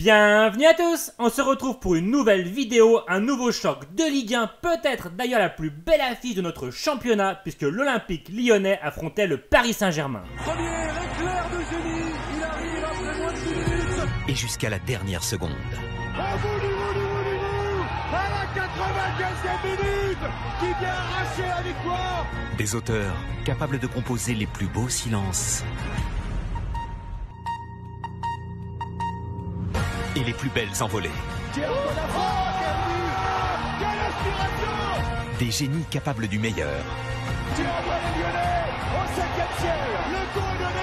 Bienvenue à tous, on se retrouve pour une nouvelle vidéo, un nouveau choc de Ligue 1, peut-être d'ailleurs la plus belle affiche de notre championnat puisque l'Olympique lyonnais affrontait le Paris Saint-Germain. Premier éclair de génie, il arrive après moins de 10 minutes. Et jusqu'à la dernière seconde. Au bout du bout, à la 95e minute, qui vient arracher la victoire. Des auteurs capables de composer les plus beaux silences. Et les plus belles envolées. Quelle inspiration! Des génies capables du meilleur. Tu envoies les Lyonnais au 5e ciel, le goal donné.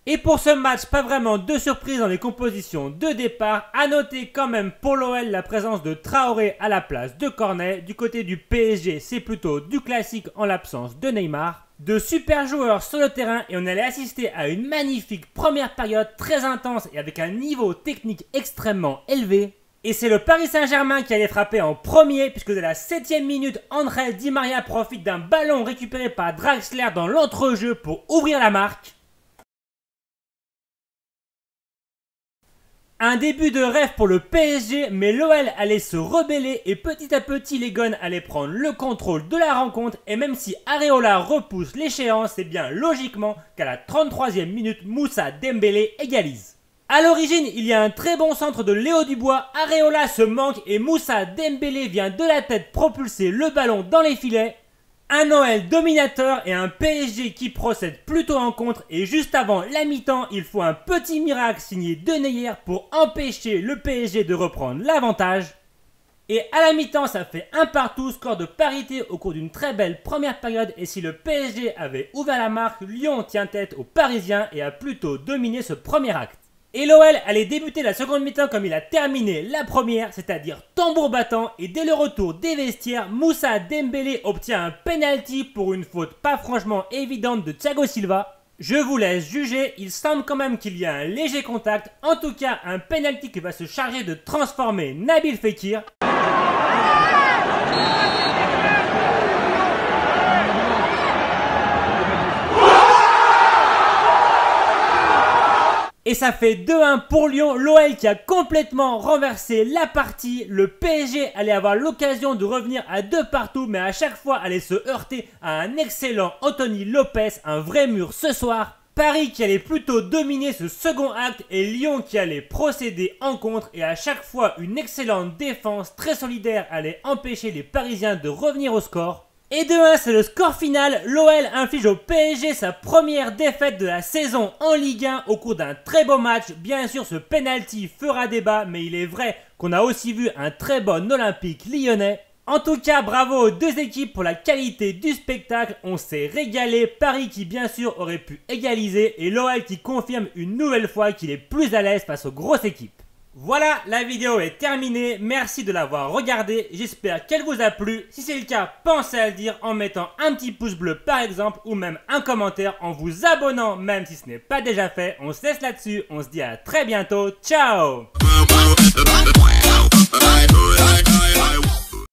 Et pour ce match, pas vraiment de surprise dans les compositions de départ. À noter quand même pour l'OL la présence de Traoré à la place de Cornet. Du côté du PSG, c'est plutôt du classique en l'absence de Neymar. De super joueurs sur le terrain et on allait assister à une magnifique première période très intense et avec un niveau technique extrêmement élevé. Et c'est le Paris Saint-Germain qui allait frapper en premier puisque dès la 7e minute, André Di Maria profite d'un ballon récupéré par Draxler dans l'entrejeu pour ouvrir la marque. Un début de rêve pour le PSG, mais l'OL allait se rebeller et petit à petit les Gones allaient prendre le contrôle de la rencontre et même si Areola repousse l'échéance, c'est bien logiquement qu'à la 33e minute, Moussa Dembélé égalise. A l'origine, il y a un très bon centre de Léo Dubois, Areola se manque et Moussa Dembélé vient de la tête propulser le ballon dans les filets. Un OL dominateur et un PSG qui procède plutôt en contre et juste avant la mi-temps, il faut un petit miracle signé Denayer pour empêcher le PSG de reprendre l'avantage. Et à la mi-temps, ça fait un partout, score de parité au cours d'une très belle première période et si le PSG avait ouvert la marque, Lyon tient tête aux Parisiens et a plutôt dominé ce premier acte. Et l'OL allait débuter la seconde mi-temps comme il a terminé la première, c'est-à-dire tambour battant, et dès le retour des vestiaires, Moussa Dembélé obtient un penalty pour une faute pas franchement évidente de Thiago Silva. Je vous laisse juger, il semble quand même qu'il y a un léger contact, en tout cas un penalty qui va se charger de transformer Nabil Fekir. Et ça fait 2-1 pour Lyon, l'OL qui a complètement renversé la partie. Le PSG allait avoir l'occasion de revenir à 2 partout, mais à chaque fois allait se heurter à un excellent Anthony Lopez, un vrai mur ce soir. Paris qui allait plutôt dominer ce second acte et Lyon qui allait procéder en contre. Et à chaque fois, une excellente défense très solidaire allait empêcher les Parisiens de revenir au score. Et 2-1, c'est le score final. L'OL inflige au PSG sa première défaite de la saison en Ligue 1 au cours d'un très beau match. Bien sûr, ce penalty fera débat, mais il est vrai qu'on a aussi vu un très bon Olympique lyonnais. En tout cas, bravo aux deux équipes pour la qualité du spectacle. On s'est régalé. Paris qui, bien sûr, aurait pu égaliser et l'OL qui confirme une nouvelle fois qu'il est plus à l'aise face aux grosses équipes. Voilà, la vidéo est terminée, merci de l'avoir regardée, j'espère qu'elle vous a plu. Si c'est le cas, pensez à le dire en mettant un petit pouce bleu par exemple ou même un commentaire en vous abonnant même si ce n'est pas déjà fait. On se laisse là-dessus, on se dit à très bientôt, ciao.